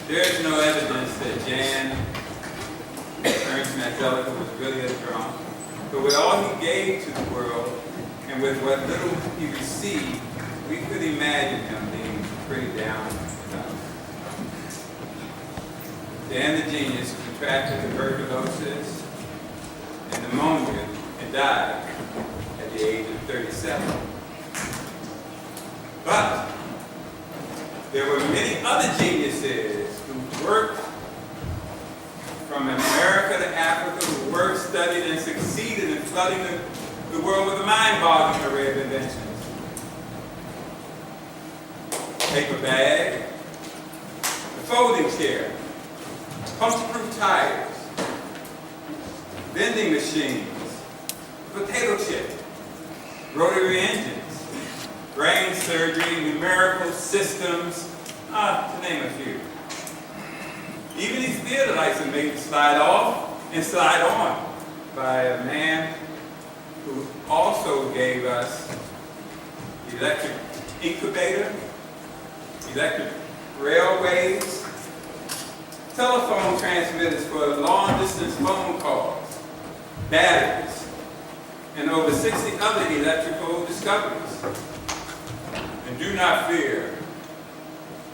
There is no evidence that Jan Ernst Angelica was really a drunk, but with all he gave to the world and with what little he received, we could imagine him being pretty down and out. Jan the genius contracted tuberculosis and pneumonia and died at the age of 37. But there were many other geniuses who worked from America to Africa, who worked, studied, and succeeded in flooding the world with a mind-boggling array of inventions. Paper bag, the folding chair, puncture-proof tires, vending machines, potato chip, rotary engines, brain surgery, numerical systems, to name a few. Even these theater lights are made to slide off and slide on by a man who also gave us electric incubator, electric railways, telephone transmitters for long-distance phone calls, batteries, and over 60 other electrical discoveries. And do not fear,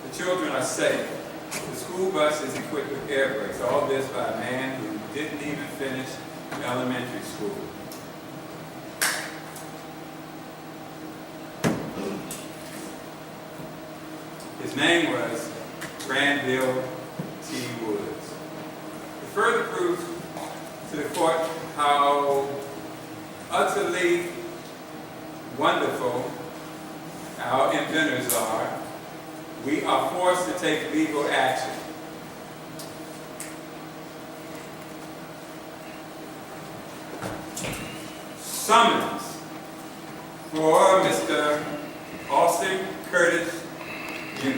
the children are safe. The school bus is equipped with air brakes. All this by a man who didn't even finish elementary school. His name was Granville T. Woods. The further proof to the court how utterly wonderful our inventors are, we are forced to take legal action. Summons for Mr. Austin Curtis Jr.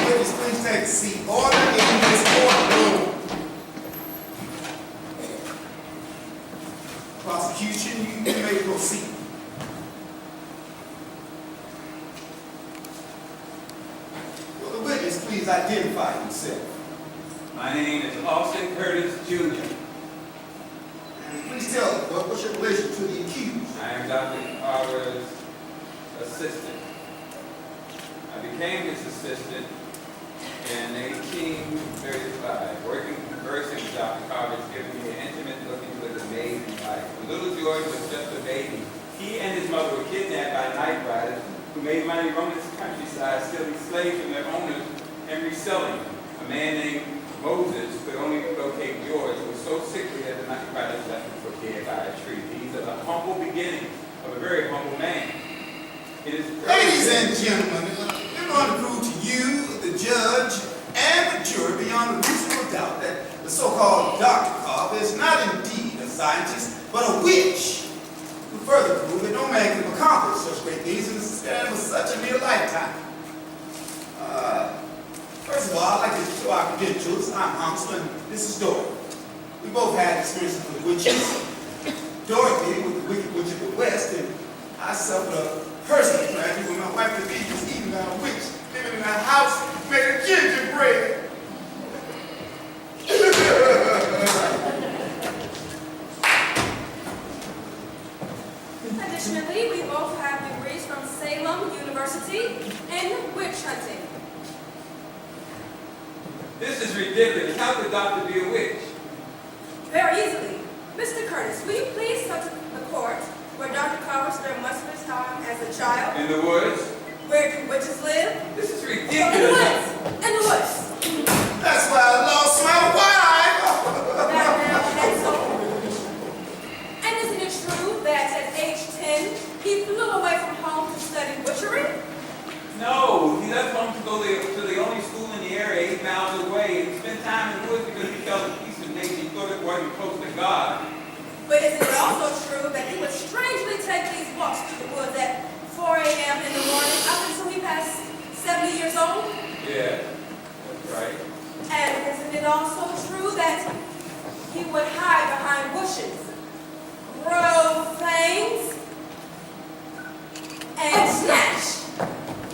Witness, please take a seat. Order in this courtroom. Prosecution, you may proceed. Will the witness please identify himself? My name is Austin Curtis Jr. And please tell us, what's your relation to the accused? I am Dr. Carver's assistant. I became his assistant in 1835. Working and conversing with Dr. Carver has given me an intimate look into his amazing life. When little George was just a baby, he and his mother were kidnapped by night riders who made money roaming the countryside, stealing slaves from their owners and reselling them. A man named Moses could only locate George, who was so sickly that the night riders left him for dead by a tree. These are the humble beginnings of a very humble man. It is Ladies and gentlemen, we're going to prove to you, the judge, and the jury beyond a reasonable doubt that the so-called Dr. Carver is not indeed a scientist, but a witch. We further prove that no man can accomplish such great things in the span of such a mere lifetime. First of all, I'd like to show our credentials. I'm Hansel, and this is Dorothy. We both had experiences with witches. Dorothy with the Wicked Witch of the West, and I suffered a personal tragedy when my wife was eaten by a witch living in a house making gingerbread. Additionally, we both have degrees from Salem University in witch hunting. This is ridiculous. How could a doctor be a witch? Very easily. Mr. Curtis, will you please come to the court where Dr. Carver spent much of his time as a child? In the woods? Where do witches live? This is In the ridiculous. woods! In the woods! That's why I lost my wife. That now Hansel. And isn't it true that at age 10, he flew away from home to study witchery? No, he left home to go to the only school in the area 8 miles away and spent time in the woods because he felt a piece of nature. He thought it wasn't close to God. But isn't it also true that he would strangely take these walks through the woods at 4 a.m. in the morning up until he passed 70 years old? Yeah, that's right. And isn't it also true that he would hide behind bushes, grow things, snatch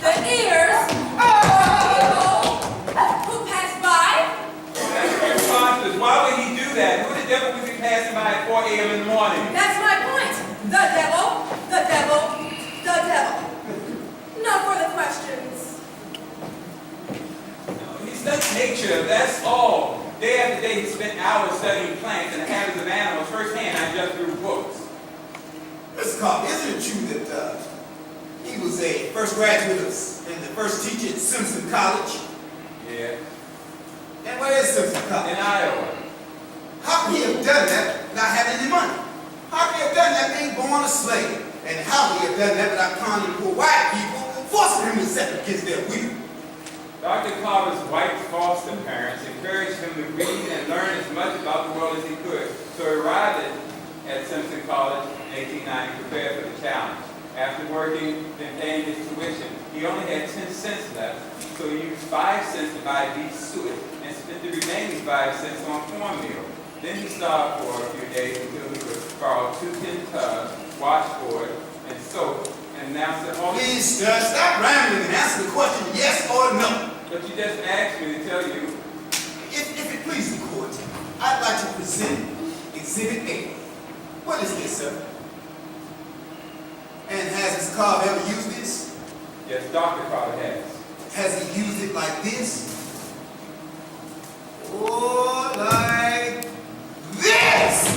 the ears of people who pass by. That's preposterous. Why would he do that? Who the devil was he passing by at 4 a.m. in the morning? That's my point. The devil, the devil, the devil. No further questions. No, he studied nature, that's all. Day after day, he spent hours studying plants and the habits of animals firsthand, not just through books. Mr. Cobb, isn't it true that he was a first graduate and the first teacher at Simpson College? Yeah. And where is Simpson College? In Iowa. How could he have done that without having any money? How could he have done that being born a slave? And how could he have done that without conning poor white people, forcing him to set against their will? Dr. Carver's white foster parents encouraged him to read and learn as much about the world as he could. So he arrived at Simpson College in 1890 prepared for the challenge. After working and paying his tuition, he only had 10 cents left, so he used 5 cents to buy beef suet and spent the remaining 5 cents on cornmeal. Then he starved for a few days until he could borrow 2 tin tubs, washboard, and soap, and now said, "Oh, Please, sir, stop rambling and answer the question yes or no. but you just asked me to tell you." If it pleases the court, I'd like to present Exhibit A. What is this, sir? And has Mr. Cobb ever used this? Yes, Dr. Carver has. Has he used it like this? Or like this?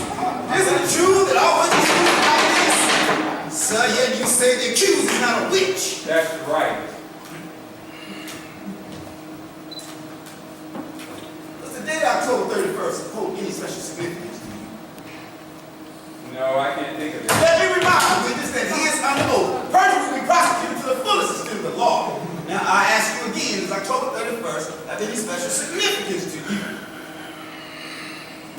Isn't it true that all witches use it like this? Sir, yet you say the accused is not a witch. That's right. Does the date October 31st hold any special significance to you? No, I can't think of it. Let me remind the witness that he is under oath. Perjury will be prosecuted to the fullest extent of the law. Now, I ask you again, does October 31st have any special significance to you?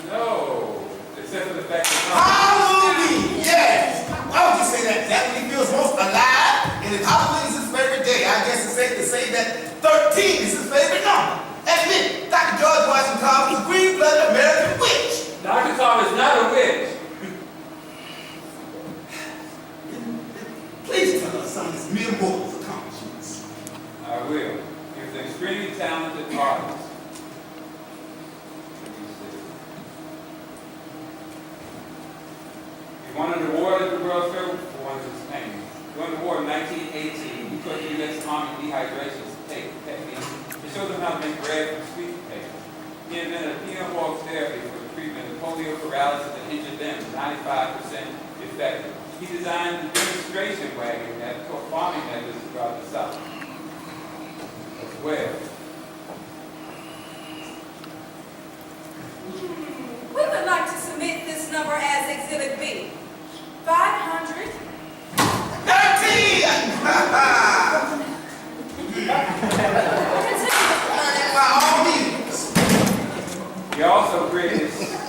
No, except for the fact that Halloween! Yes! Why would you say that? That when he feels most alive? And if Halloween is his favorite day, I guess it's safe to say that 13 is his favorite number. Admit it, Dr. George Washington Carver was a green-blooded American witch. Dr. Carver is not a witch. Please tell us some of his mere mortal accomplishments. I will. He was an extremely talented artist. Let me see. He won an award at the World's Fair for one of his paintings. During the war in 1918, he taught the U.S. Army dehydration technique to show them how to make bread from sweet potatoes. He invented a peanut walk therapy for the treatment of polio, paralysis, and injured limbs, 95% effective. He designed the demonstration wagon that taught farming methods throughout the South as well. We would like to submit this number as Exhibit B. 500. 13! By all means. He also created scouring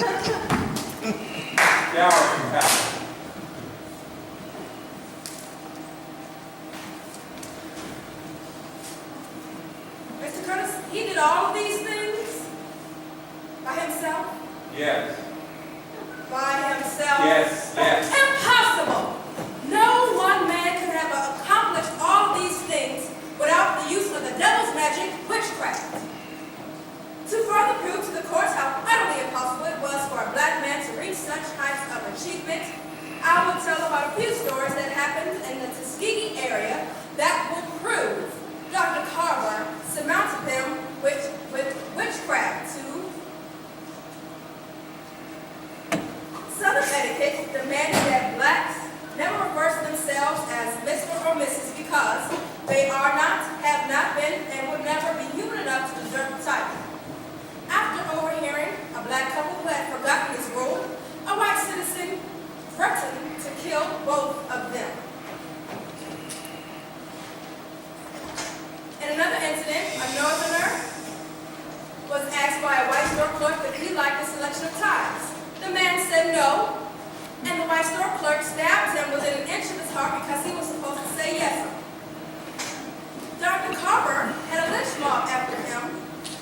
powder. Mr. Curtis, he did all of these things by himself? Yes. By himself? Yes, yes. Impossible! No one man could have accomplished all of these things without the use of the devil's magic, witchcraft. To further prove to the courts how utterly impossible it was for a black man to reach such heights of achievement, I will tell about a few stories that happened in the Tuskegee area that will prove Dr. Carver surmounted them with witchcraft. To Southern etiquette demanded that blacks never refer to themselves as Mr. or Mrs. because they are not, have not been, and will never be human enough to deserve the title. After overhearing a black couple who had forgotten this rule, a white citizen threatened to kill both of them. In another incident, a northerner was asked by a white store clerk if he liked the selection of ties. The man said no, and the white store clerk stabbed him within an inch of his heart because he was supposed to say yes. Dr. Carver had a lynch mob after him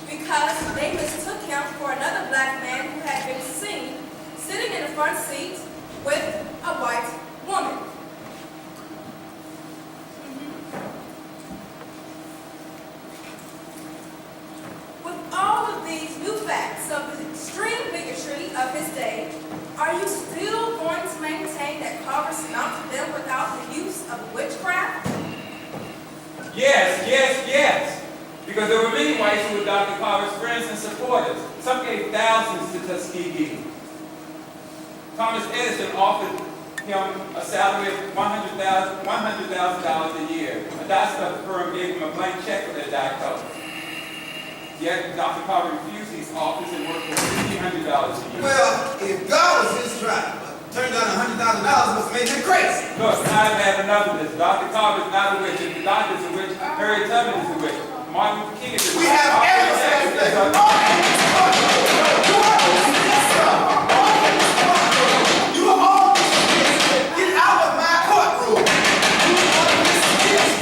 because they mistook him for another black man who had been seen sitting in the front seat with a white woman. heat of his day, are you still going to maintain that Carver surmounted them without the use of witchcraft? Yes, yes, yes. Because there were many whites who were Dr. Carver's friends and supporters. Some gave thousands to Tuskegee. Thomas Edison offered him a salary of $100,000 a year. A dye-stuff firm gave him a blank check for their dye colors. Yet Dr. Carver refused these offers and worked for $1,500 a year. Well, if God was his driver, turned down $100,000 must have made him crazy. Look, I've had enough of this. Dr. Carver is not a witch. If the doctor's a witch, Harriet Tubman is a witch. Martin Luther King is a witch. We have evidence that you are all dismissed. Get out of my courtroom. You are dismissed.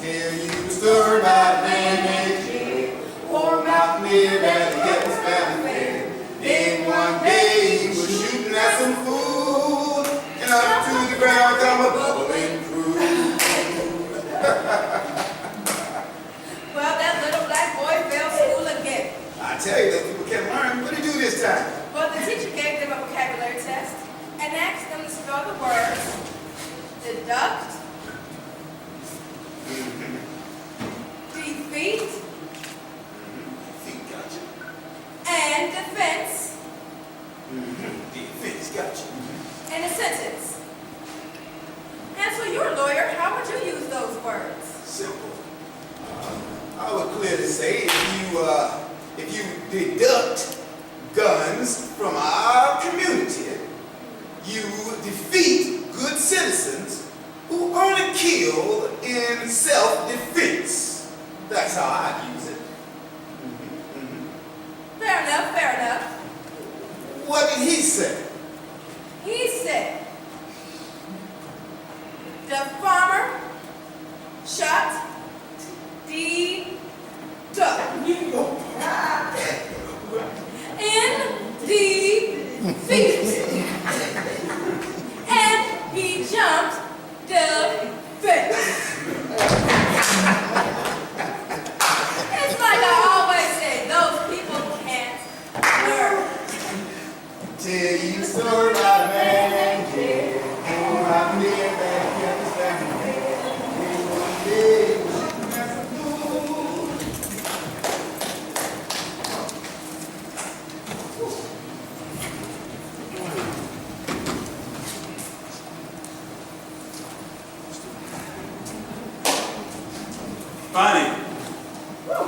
Tell you the story about a man named Jim, poor mountaineer that kept his family fed. Then one day he was shooting at some food, and up to the ground come a bubbling cruise. Well, that little black boy failed school again. I tell you, those people can't learn. What did he do this time? Well, the teacher gave them a vocabulary test and asked them to spell the words deduct, defeat, Gotcha. and defense Defense, gotcha. in a sentence. And so you're a lawyer, how would you use those words? Simple. I would clearly say if you deduct guns from our community, you defeat good citizens who only kill in self-defense. That's how I'd use it. Fair enough, fair enough. What did he say? He said, the farmer shot the duck in the feet, and he jumped the fence. It's like I always say, those people can't learn. Tell you the story about a man named Jim, who out there that kept his family fed. Then one day he was shooting at some food. Funny,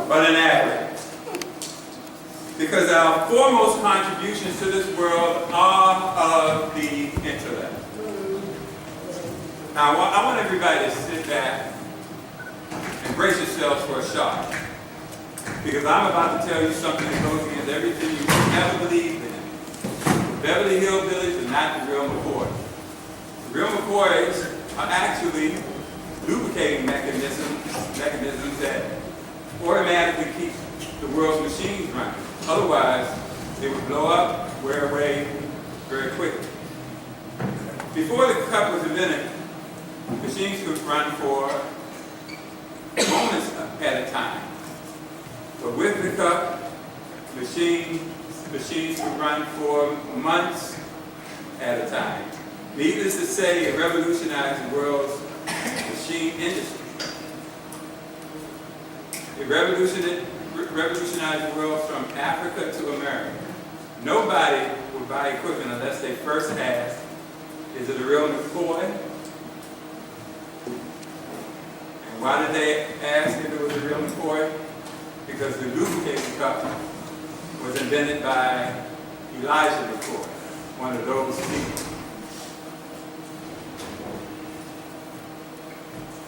but inaccurate. Because our foremost contributions to this world are of the intellect. Now, I want everybody to sit back and brace yourselves for a shock. Because I'm about to tell you something that goes against everything you ever believed in. Beverly Hillbillies are not the real McCoys. The real McCoys are actually lubricating mechanisms that automatically keep the world's machines running. Otherwise, they would blow up, wear away very quickly. Before the cup was invented, machines could run for moments at a time. But with the cup, machines could run for months at a time. Needless to say, it revolutionized the world's machine industry. It revolutionized the world from Africa to America. Nobody would buy equipment unless they first asked, is it a real McCoy? And why did they ask if it was a real McCoy? Because the lubricating cup was invented by Elijah McCoy, one of those people.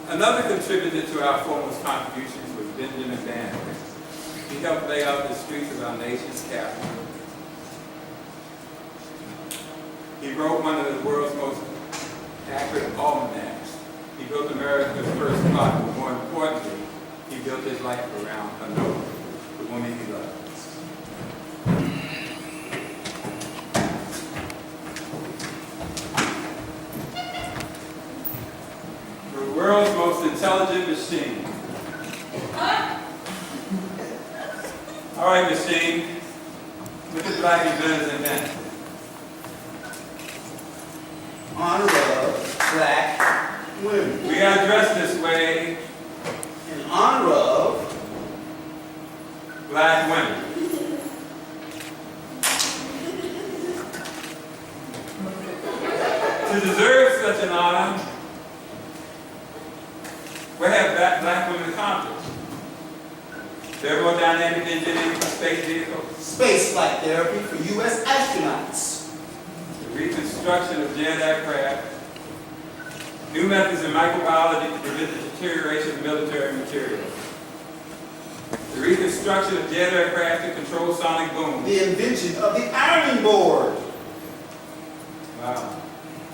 Another contributor to our foremost contributions was Benjamin Franklin. He helped lay out the streets of our nation's capital. He wrote one of the world's most accurate almanacs. He built America's first clock, but more importantly, he built his life around a note, the woman he loved. The world's most intelligent machine. All right, machine. Look at black inventors invent. Honor of black women. We are dressed this way, In honor of black women. To deserve such an honor, what have black women accomplished? Thermodynamic engineering for space vehicles, space flight therapy for U.S. astronauts. the reconstruction of jet aircraft, new methods in microbiology to prevent the deterioration of military materials, the reconstruction of jet aircraft to control sonic boom. The invention of the ironing board. Wow.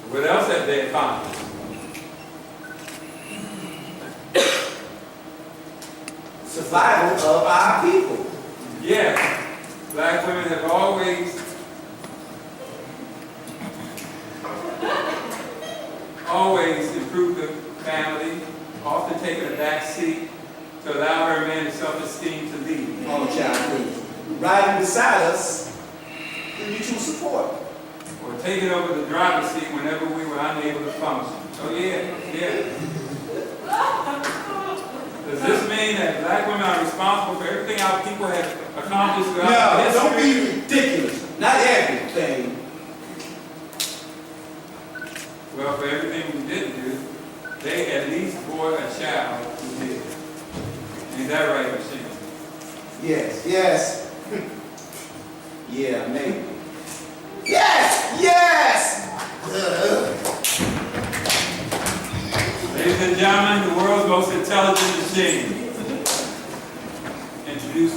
What else have they accomplished? Survival of our people. Yes, black women have always improved the family, often taken a back seat to allow her man of self-esteem to lead. Oh, child, please. Riding beside us in mutual support. Or taking over the driver's seat whenever we were unable to function. Oh yeah. Does this mean that black women are responsible for everything our people have accomplished throughout No, history? don't be ridiculous. Not everything. Well, for everything we didn't do, they at least bore a child who did. Ain't that right, machine? Yes. Yeah, maybe. Yes! Ladies and gentlemen, the world's most intelligent machine. Introduce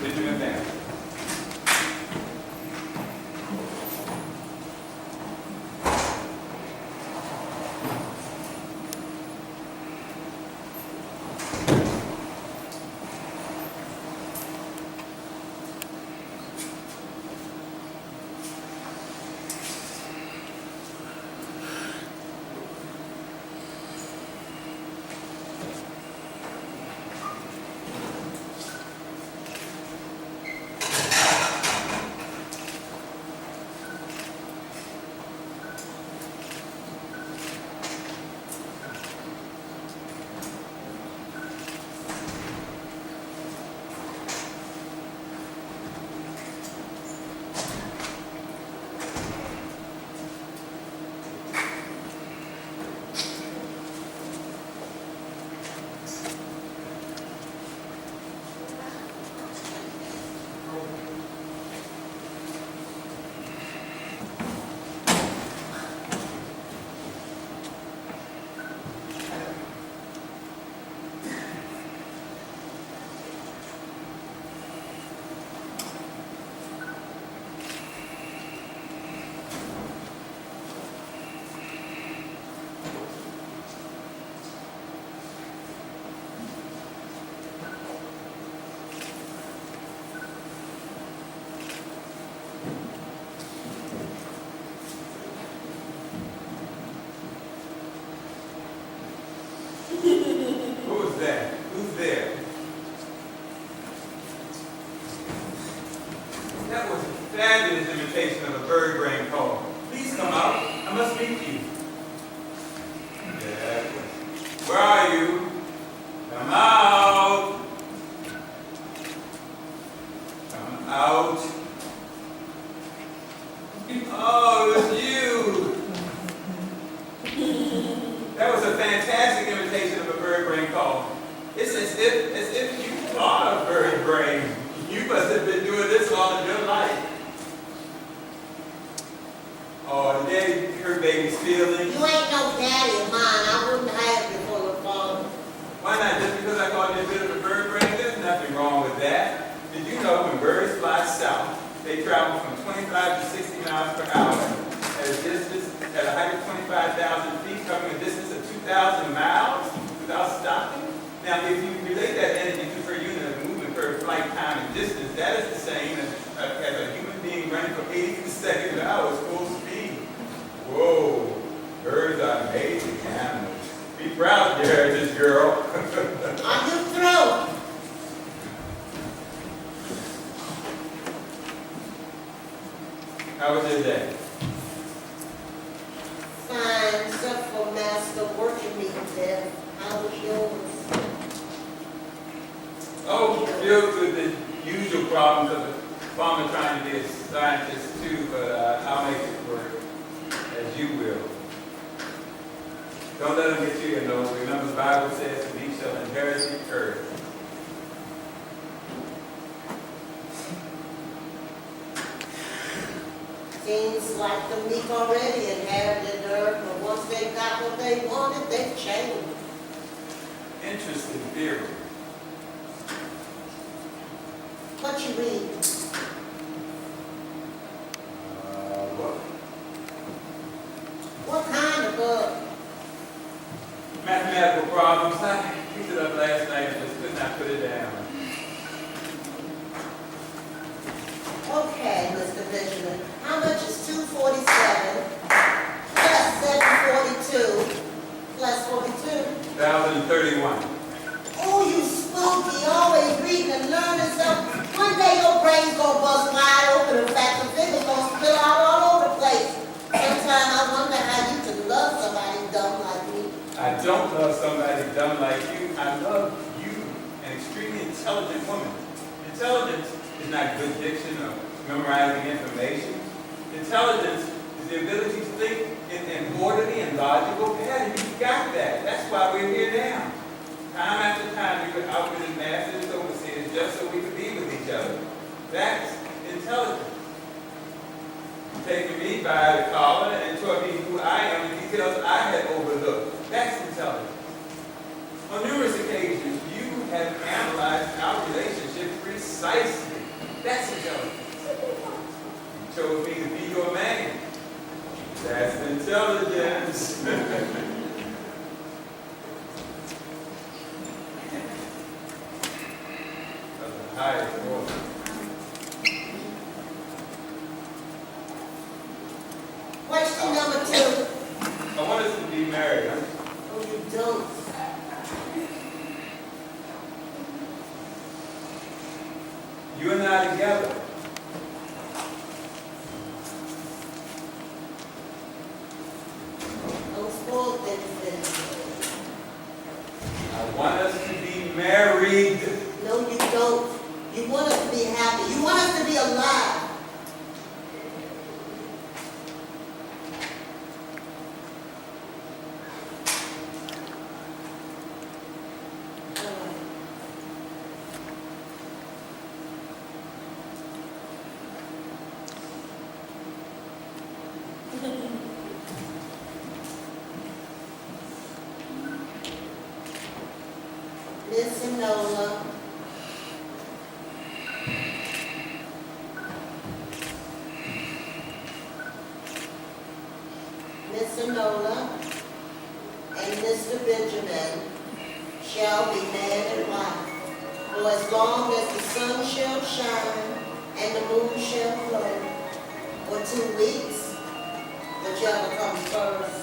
Benjamin Banner. Who's there? Who's there? That was a fabulous imitation of a bird brain call. Please come out. I must meet you. Yeah. Where are you? Come out. Come out. Oh, it was you. That was a fantastic imitation of a bird brain call. It's as if you thought of bird brain. You must have been doing this all in your life. Oh, did they hurt baby's feelings? You ain't no daddy of mine. I wouldn't have you for the father. Why not? Just because I called you a bit of a bird brain? There's nothing wrong with that. Did you know when birds fly south, they travel from 25 to 60 miles per hour at a distance, at a height of 25,000 feet, covering a distance of 2,000 miles without stopping? Now, if you relate that energy to per unit of movement per flight time and distance, that is the same as a human being running for 80 consecutive hours full speed. Whoa, birds are amazing animals. Be proud of your heritage, girl. Are you through? How was your day? Fine, except for master working me to death. How was yours? Oh, filled with the usual problems of a farmer trying to be a scientist too, but I'll make it work, as you will. Don't let them get you, Remember the Bible says, "And ye shall inherit the earth." Seems like the meek already inherited the earth, but once they got what they wanted, they changed. Interesting theory. What you read? What? What kind of book? Mathematical problems. I picked it up last night and just could not put it down. Okay, Mr. Benjamin, how much is 247 plus 742 plus 42? 1,031. Oh, you spooky, always reading and learning stuff. One day your brain's gonna bust wide open and fact the figures gonna spill out all over the place. Sometimes I wonder how you can love somebody dumb like me. I don't love somebody dumb like you. I love you, an extremely intelligent woman. Intelligence is not good diction or memorizing information. Intelligence is the ability to think in an orderly and logical pattern. You got that. That's why we're here now. Time after time, we were outwitted masters and overseers just so we could be with each other. That's intelligence. Taking me by the collar and taught me who I am and details I had overlooked. That's intelligence. On numerous occasions, you have analyzed our relationship precisely. That's intelligence. You chose me to be your man. That's intelligence. Of the highest order. Question number 2. I want us to be married, huh? Oh, you don't. You and I together. Don't spoil things. I want us to be married. No, you don't. You want us to be happy. You want us to be alive. Miss Enola. Miss Enola and Mr. Benjamin shall be man and wife for as long as the sun shall shine and the moon shall flow. For 2 weeks, whichever comes first.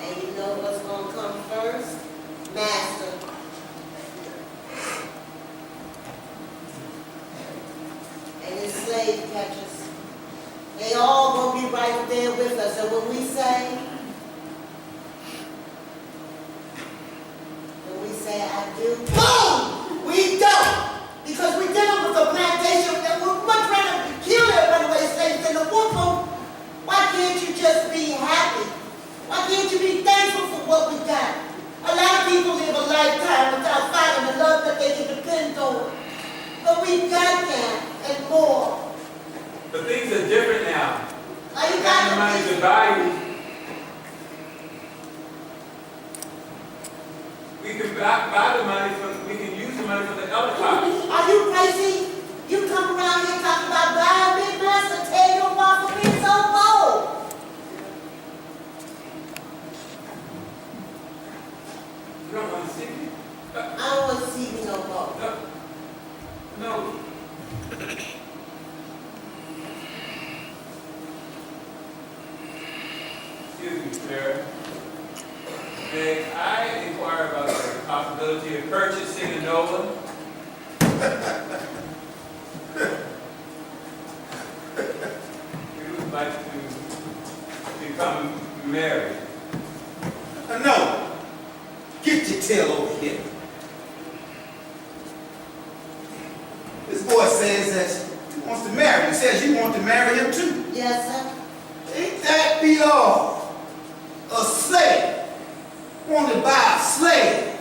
And you know what's going to come first? Master. And his slave catchers. They all gonna be right there with us. And when we say I do, boom! We don't! Because we dealing with a plantation that would much rather kill their runaway slaves than to whoop them. Why can't you just be happy? Why can't you be thankful for what we got? A lot of people live a lifetime without finding the love that they can depend on. But we got that and more. But things are different now. Are you Got the money to buy you. We can buy the money from, we can use the money for the helicopters. Are you crazy? You come around here talking about buying big master, tell your mom for being so bold. You don't want to see me? I don't want to see you no more. No. Excuse me, Sarah. May I inquire about the possibility of purchasing a Nova? married. No. Get your tail over here. This boy says that he wants to marry you. He says you want to marry him too. Yes, sir. Ain't that be all? A slave. Wanted by a slave.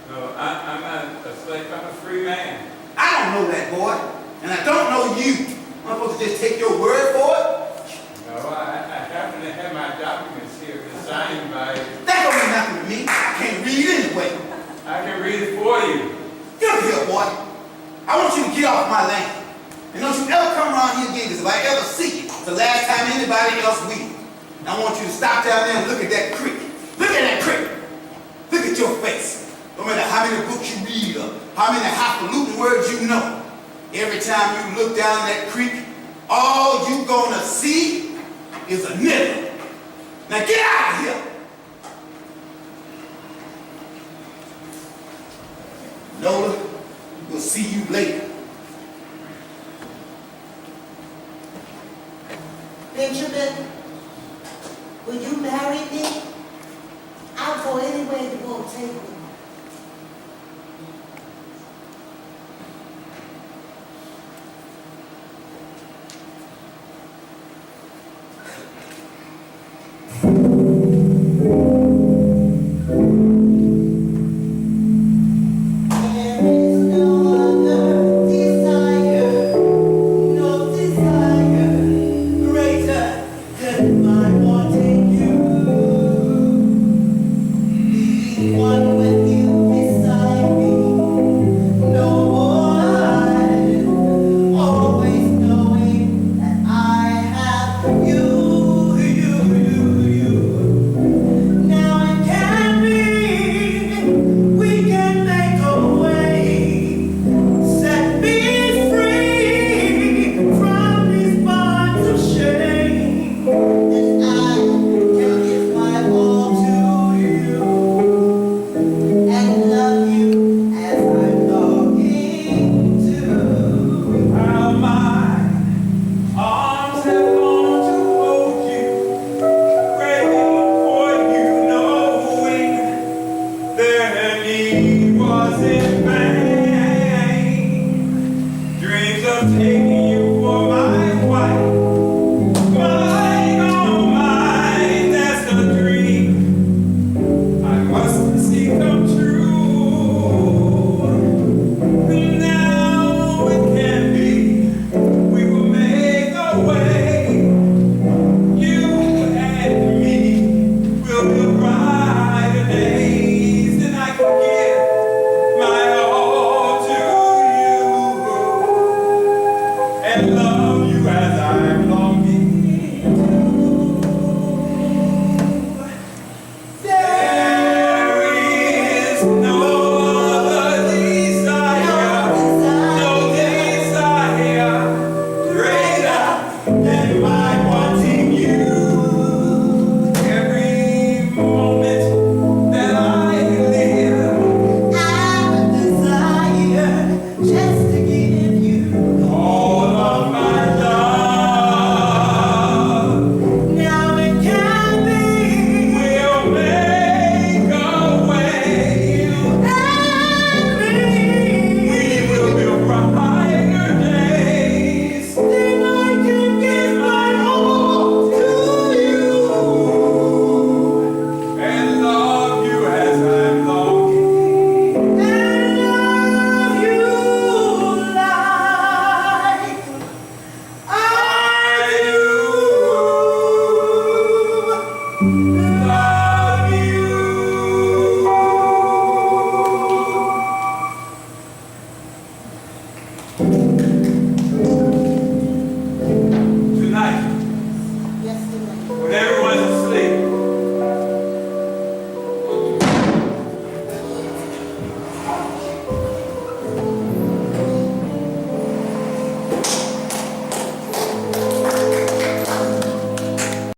No, I'm not a slave. I'm a free man. I don't know that boy, and I don't know you. I'm supposed to just take your word for it? No, I happen to have my documents here signed by. That don't mean nothing to me. I can't read anyway. I can read it for you. Get up here, boy. I want you to get off my land. And don't you ever come around here again, because if I ever see you, it's the last time anybody else will. And I want you to stop down there and look at that creek. Look at that creek. Look at your face. No matter how many books you read or how many highfalutin words you know, every time you look down that creek, all you gonna see is a nigger. Now get out of here. Lola, we'll see you later. Benjamin, will you marry me? I'll go anywhere you want to take me.